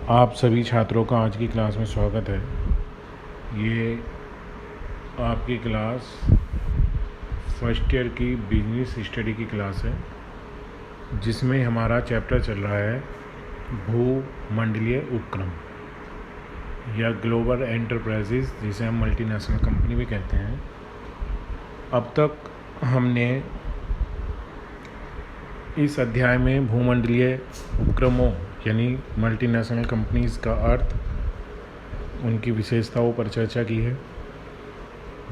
आप सभी छात्रों का आज की क्लास में स्वागत है। ये आपकी क्लास फर्स्ट ईयर की बिजनेस स्टडी की क्लास है, जिसमें हमारा चैप्टर चल रहा है भूमंडलीय उपक्रम या ग्लोबल एंटरप्राइजेज, जिसे हम मल्टीनेशनल कंपनी भी कहते हैं। अब तक हमने इस अध्याय में भूमंडलीय उपक्रमों यानी मल्टीनेशनल कंपनीज़ का अर्थ, उनकी विशेषताओं पर चर्चा की है।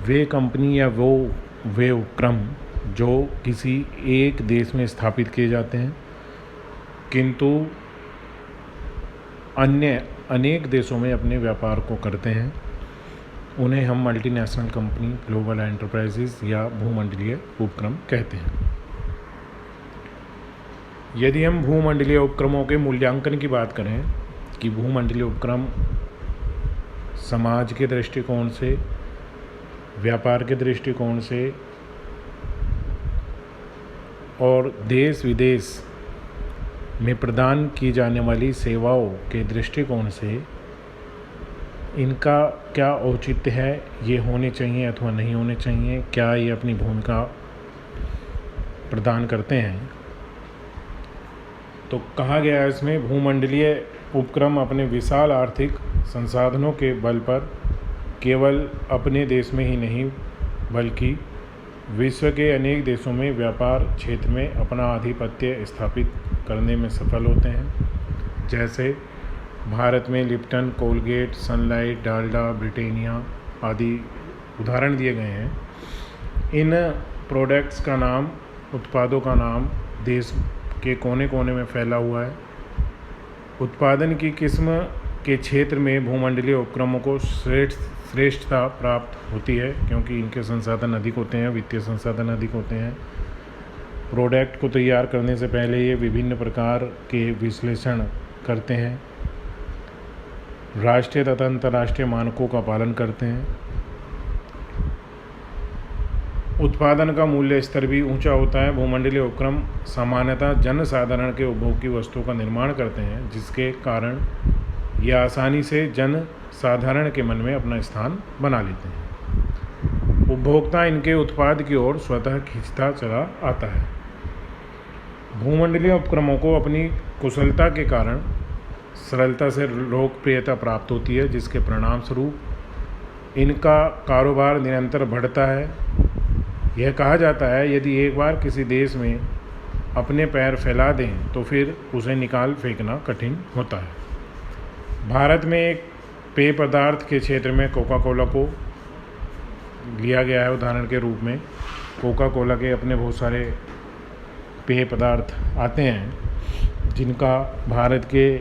वे कंपनी या वे उपक्रम जो किसी एक देश में स्थापित किए जाते हैं, किंतु अन्य अनेक देशों में अपने व्यापार को करते हैं, उन्हें हम मल्टीनेशनल कंपनी, ग्लोबल एंटरप्राइजेज या भूमंडलीय उपक्रम कहते हैं। यदि हम भूमंडलीय उपक्रमों के मूल्यांकन की बात करें कि भूमंडलीय उपक्रम समाज के दृष्टिकोण से, व्यापार के दृष्टिकोण से और देश विदेश में प्रदान की जाने वाली सेवाओं के दृष्टिकोण से इनका क्या औचित्य है, ये होने चाहिए अथवा नहीं होने चाहिए, क्या ये अपनी भूमिका प्रदान करते हैं, तो कहा गया है इसमें भूमंडलीय उपक्रम अपने विशाल आर्थिक संसाधनों के बल पर केवल अपने देश में ही नहीं बल्कि विश्व के अनेक देशों में व्यापार क्षेत्र में अपना आधिपत्य स्थापित करने में सफल होते हैं। जैसे भारत में Lipton, Colgate, sunlight, Dalda, Britannia आदि उदाहरण दिए गए हैं। इन प्रोडक्ट्स का नाम, उत्पादों का नाम देश के कोने कोने में फैला हुआ है। उत्पादन की किस्म के क्षेत्र में भूमंडलीय उपक्रमों को श्रेष्ठता प्राप्त होती है, क्योंकि इनके संसाधन अधिक होते हैं, वित्तीय संसाधन अधिक होते हैं। प्रोडक्ट को तैयार करने से पहले ये विभिन्न प्रकार के विश्लेषण करते हैं, राष्ट्रीय तथा अंतर्राष्ट्रीय मानकों का पालन करते हैं। उत्पादन का मूल्य स्तर भी ऊंचा होता है। भूमंडलीय उपक्रम सामान्यतः जन साधारण के उपभोग की वस्तुओं का निर्माण करते हैं, जिसके कारण ये आसानी से जन साधारण के मन में अपना स्थान बना लेते हैं। उपभोक्ता इनके उत्पाद की ओर स्वतः खींचता चला आता है। भूमंडलीय उपक्रमों को अपनी कुशलता के कारण सरलता से लोकप्रियता प्राप्त होती है, जिसके परिणाम स्वरूप इनका कारोबार निरंतर बढ़ता है। यह कहा जाता है, यदि एक बार किसी देश में अपने पैर फैला दें तो फिर उसे निकाल फेंकना कठिन होता है। भारत में एक पेय पदार्थ के क्षेत्र में कोका कोला को लिया गया है उदाहरण के रूप में। कोका कोला के अपने बहुत सारे पेय पदार्थ आते हैं, जिनका भारत के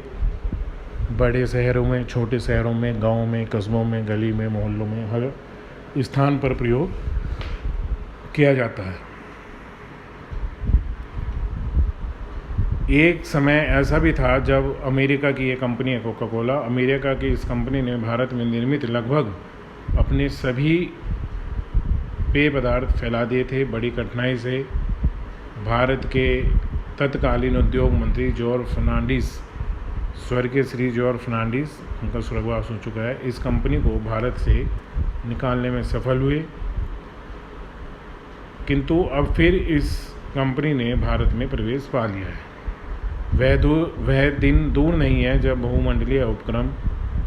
बड़े शहरों में, छोटे शहरों में, गाँव में, कस्बों में, गली में, मोहल्लों में, हर स्थान पर प्रयोग किया जाता है। एक समय ऐसा भी था जब अमेरिका की ये कंपनी है कोका कोला, अमेरिका की इस कंपनी ने भारत में निर्मित लगभग अपने सभी पेय पदार्थ फैला दिए थे। बड़ी कठिनाई से भारत के तत्कालीन उद्योग मंत्री जॉर्ज फर्नांडिस, स्वर्गीय श्री जॉर्ज फर्नांडिस, उनका स्वर्गवास हो चुका है, इस कंपनी को भारत से निकालने में सफल हुए। किंतु अब फिर इस कंपनी ने भारत में प्रवेश पा लिया है। वह दिन दूर नहीं है जब भूमंडलीय उपक्रम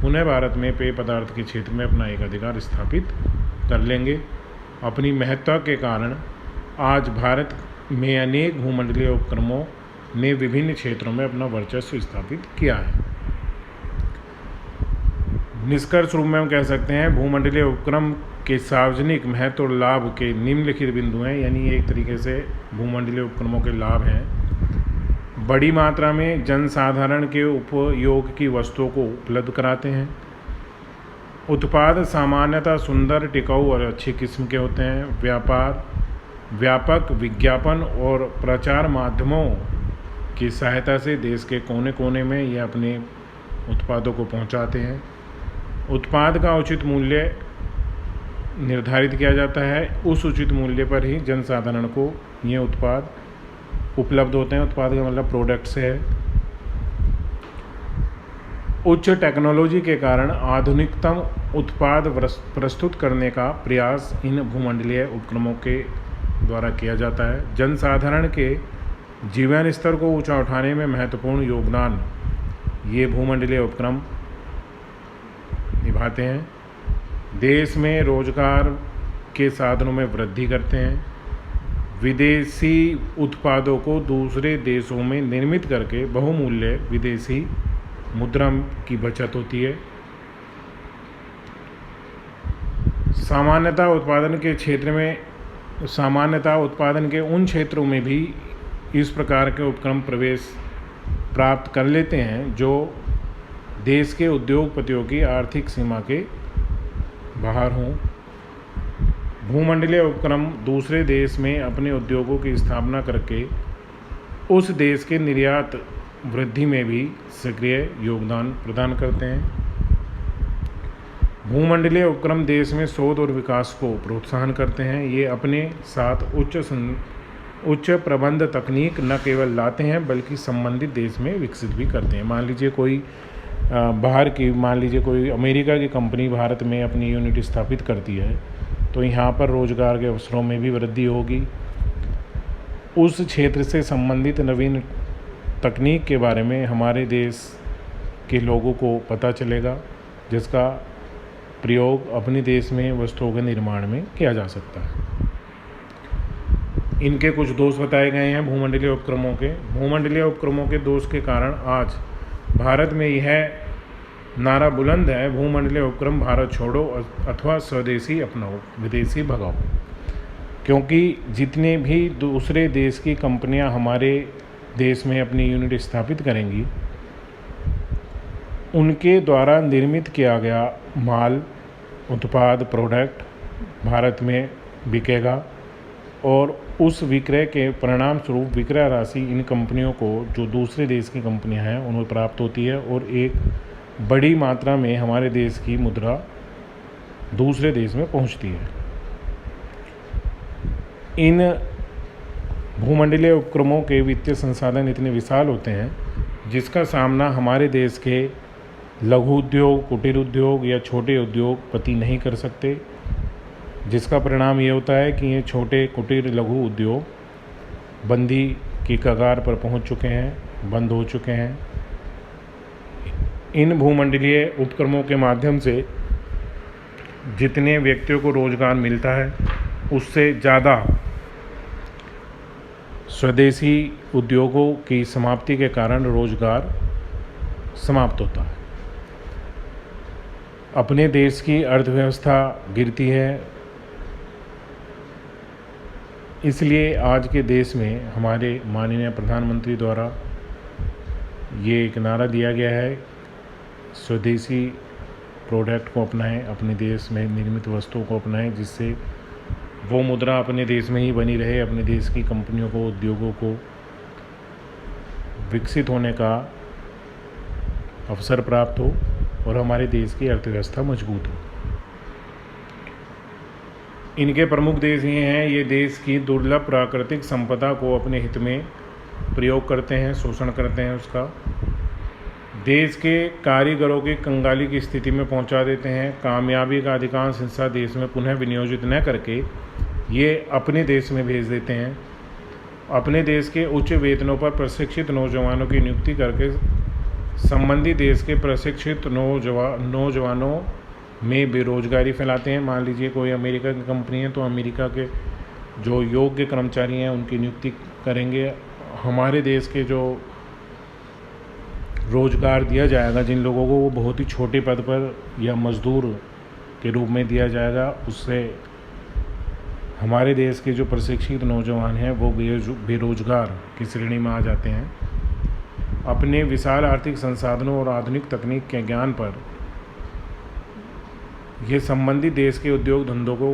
पुनः भारत में पेय पदार्थ के क्षेत्र में अपना एक अधिकार स्थापित कर लेंगे। अपनी महत्ता के कारण आज भारत में अनेक भूमंडलीय उपक्रमों ने विभिन्न क्षेत्रों में अपना वर्चस्व स्थापित किया है। निष्कर्ष रूप में हम कह सकते हैं, भूमंडलीय उपक्रम के सार्वजनिक महत्व और लाभ के निम्नलिखित बिंदु हैं, यानी एक तरीके से भूमंडलीय उपक्रमों के लाभ हैं। बड़ी मात्रा में जनसाधारण के उपयोग की वस्तुओं को उपलब्ध कराते हैं। उत्पाद सामान्यतः सुंदर, टिकाऊ और अच्छी किस्म के होते हैं। व्यापक विज्ञापन और प्रचार माध्यमों की सहायता से देश के कोने कोने में ये अपने उत्पादों को पहुंचाते हैं। उत्पाद का उचित मूल्य निर्धारित किया जाता है। उस उचित मूल्य पर ही जनसाधारण को ये उत्पाद उपलब्ध होते हैं। उत्पाद का मतलब प्रोडक्ट्स है। उच्च टेक्नोलॉजी के कारण आधुनिकतम उत्पाद प्रस्तुत करने का प्रयास इन भूमंडलीय उपक्रमों के द्वारा किया जाता है। जनसाधारण के जीवन स्तर को ऊंचा उठाने में महत्वपूर्ण योगदान ये भूमंडलीय उपक्रम निभाते हैं। देश में रोजगार के साधनों में वृद्धि करते हैं। विदेशी उत्पादों को दूसरे देशों में निर्मित करके बहुमूल्य विदेशी मुद्रा की बचत होती है। सामान्यतः उत्पादन के उन क्षेत्रों में भी इस प्रकार के उपक्रम प्रवेश प्राप्त कर लेते हैं जो देश के उद्योगपतियों की आर्थिक सीमा के बाहर हों। भूमंडलीय उपक्रम दूसरे देश में अपने उद्योगों की स्थापना करके उस देश के निर्यात वृद्धि में भी सक्रिय योगदान प्रदान करते हैं। भूमंडलीय उपक्रम देश में शोध और विकास को प्रोत्साहन करते हैं। ये अपने साथ उच्च प्रबंध तकनीक न केवल लाते हैं बल्कि संबंधित देश में विकसित भी करते हैं। मान लीजिए कोई कोई अमेरिका की कंपनी भारत में अपनी यूनिट स्थापित करती है तो यहाँ पर रोजगार के अवसरों में भी वृद्धि होगी। उस क्षेत्र से संबंधित नवीन तकनीक के बारे में हमारे देश के लोगों को पता चलेगा, जिसका प्रयोग अपने देश में वस्तुओं के निर्माण में किया जा सकता है। इनके कुछ दोष बताए गए हैं भूमंडलीय उपक्रमों के। भूमंडलीय उपक्रमों के दोष के कारण आज भारत में यह नारा बुलंद है, भूमंडलीय उपक्रम भारत छोड़ो अथवा स्वदेशी अपनाओ, विदेशी भगाओ। क्योंकि जितने भी दूसरे देश की कंपनियां हमारे देश में अपनी यूनिट स्थापित करेंगी, उनके द्वारा निर्मित किया गया माल, उत्पाद, प्रोडक्ट भारत में बिकेगा और उस विक्रय के परिणाम स्वरूप विक्रय राशि इन कंपनियों को, जो दूसरे देश की कंपनियां हैं, उन्हें प्राप्त होती है और एक बड़ी मात्रा में हमारे देश की मुद्रा दूसरे देश में पहुंचती है। इन भूमंडलीय उपक्रमों के वित्तीय संसाधन इतने विशाल होते हैं जिसका सामना हमारे देश के लघु उद्योग, कुटीर उद्योग या छोटे उद्योगपति नहीं कर सकते, जिसका परिणाम ये होता है कि ये छोटे कुटीर लघु उद्योग बंदी की कगार पर पहुंच चुके हैं, बंद हो चुके हैं। इन भूमंडलीय उपक्रमों के माध्यम से जितने व्यक्तियों को रोजगार मिलता है उससे ज़्यादा स्वदेशी उद्योगों की समाप्ति के कारण रोजगार समाप्त होता है। अपने देश की अर्थव्यवस्था गिरती है। इसलिए आज के देश में हमारे माननीय प्रधानमंत्री द्वारा ये एक नारा दिया गया है, स्वदेशी प्रोडक्ट को अपनाएं, अपने देश में निर्मित वस्तुओं को अपनाएं, जिससे वो मुद्रा अपने देश में ही बनी रहे, अपने देश की कंपनियों को, उद्योगों को विकसित होने का अवसर प्राप्त हो और हमारे देश की अर्थव्यवस्था मजबूत हो। इनके प्रमुख देश ये हैं, ये देश की दुर्लभ प्राकृतिक संपदा को अपने हित में प्रयोग करते हैं, शोषण करते हैं उसका, देश के कारीगरों की कंगाली की स्थिति में पहुंचा देते हैं। कामयाबी का अधिकांश हिस्सा देश में पुनः विनियोजित न करके ये अपने देश में भेज देते हैं। अपने देश के उच्च वेतनों पर प्रशिक्षित नौजवानों की नियुक्ति करके संबंधित देश के प्रशिक्षित नौजवानों में बेरोजगारी फैलाते हैं। मान लीजिए कोई अमेरिका की कंपनी है तो अमेरिका के जो योग्य कर्मचारी हैं उनकी नियुक्ति करेंगे। हमारे देश के जो रोजगार दिया जाएगा जिन लोगों को, वो बहुत ही छोटे पद पर या मजदूर के रूप में दिया जाएगा। उससे हमारे देश के जो प्रशिक्षित नौजवान हैं वो बेरोजगार की श्रेणी में आ जाते हैं। अपने विशाल आर्थिक संसाधनों और आधुनिक तकनीक के ज्ञान पर ये संबंधित देश के उद्योग धंधों को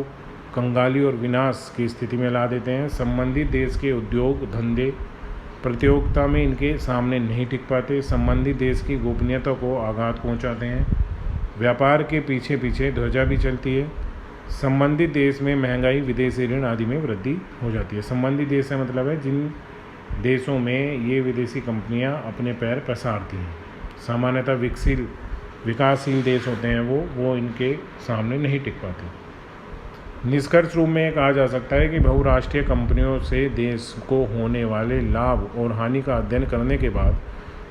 कंगाली और विनाश की स्थिति में ला देते हैं। संबंधित देश के उद्योग धंधे प्रतियोगिता में इनके सामने नहीं टिक पाते। संबंधित देश की गोपनीयता को आघात पहुंचाते हैं। व्यापार के पीछे पीछे ध्वजा भी चलती है। संबंधित देश में महंगाई, विदेशी ऋण आदि में वृद्धि हो जाती है। संबंधित देश से मतलब है जिन देशों में ये विदेशी कंपनियां अपने पैर पसारती हैं। सामान्यतः विकासशील देश होते हैं वो इनके सामने नहीं टिक पाते। निष्कर्ष रूप में कहा जा सकता है कि बहुराष्ट्रीय कंपनियों से देश को होने वाले लाभ और हानि का अध्ययन करने के बाद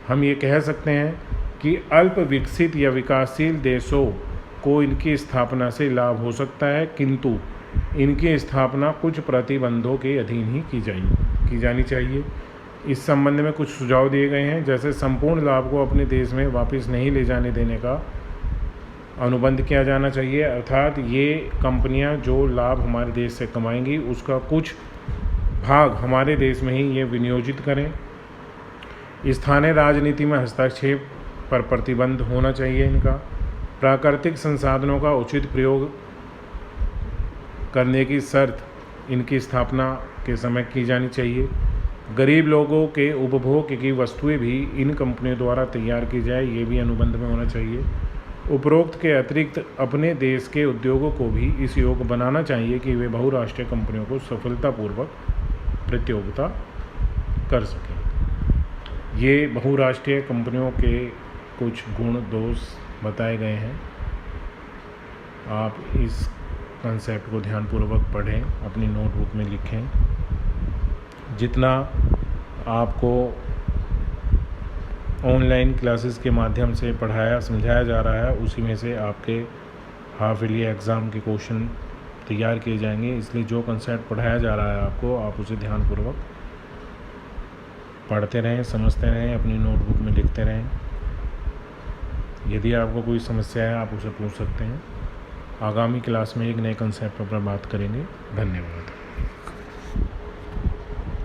हम ये कह सकते हैं कि अल्प विकसित या विकासशील देशों को इनकी स्थापना से लाभ हो सकता है, किंतु इनकी स्थापना कुछ प्रतिबंधों के अधीन ही की जानी चाहिए। इस संबंध में कुछ सुझाव दिए गए हैं, जैसे संपूर्ण लाभ को अपने देश में वापस नहीं ले जाने देने का अनुबंध किया जाना चाहिए, अर्थात ये कंपनियां जो लाभ हमारे देश से कमाएंगी उसका कुछ भाग हमारे देश में ही ये विनियोजित करें। स्थानीय राजनीति में हस्तक्षेप पर प्रतिबंध होना चाहिए इनका। प्राकृतिक संसाधनों का उचित प्रयोग करने की शर्त इनकी स्थापना के समय की जानी चाहिए। गरीब लोगों के उपभोग की वस्तुएं भी इन कंपनियों द्वारा तैयार की जाए, ये भी अनुबंध में होना चाहिए। उपरोक्त के अतिरिक्त अपने देश के उद्योगों को भी इस योग्य बनाना चाहिए कि वे बहुराष्ट्रीय कंपनियों को सफलतापूर्वक प्रतियोगिता कर सकें। ये बहुराष्ट्रीय कंपनियों के कुछ गुण दोष बताए गए हैं। आप इस कंसेप्ट को ध्यानपूर्वक पढ़ें, अपनी नोटबुक में लिखें। जितना आपको ऑनलाइन क्लासेस के माध्यम से समझाया जा रहा है, उसी में से आपके हाफ ईयरली एग्ज़ाम के क्वेश्चन तैयार किए जाएंगे। इसलिए जो कंसेप्ट पढ़ाया जा रहा है आपको, आप उसे ध्यानपूर्वक पढ़ते रहें, समझते रहें, अपनी नोटबुक में लिखते रहें। यदि आपको कोई समस्या है आप उसे पूछ सकते हैं। आगामी क्लास में एक नए कंसेप्ट पर बात करेंगे। धन्यवाद।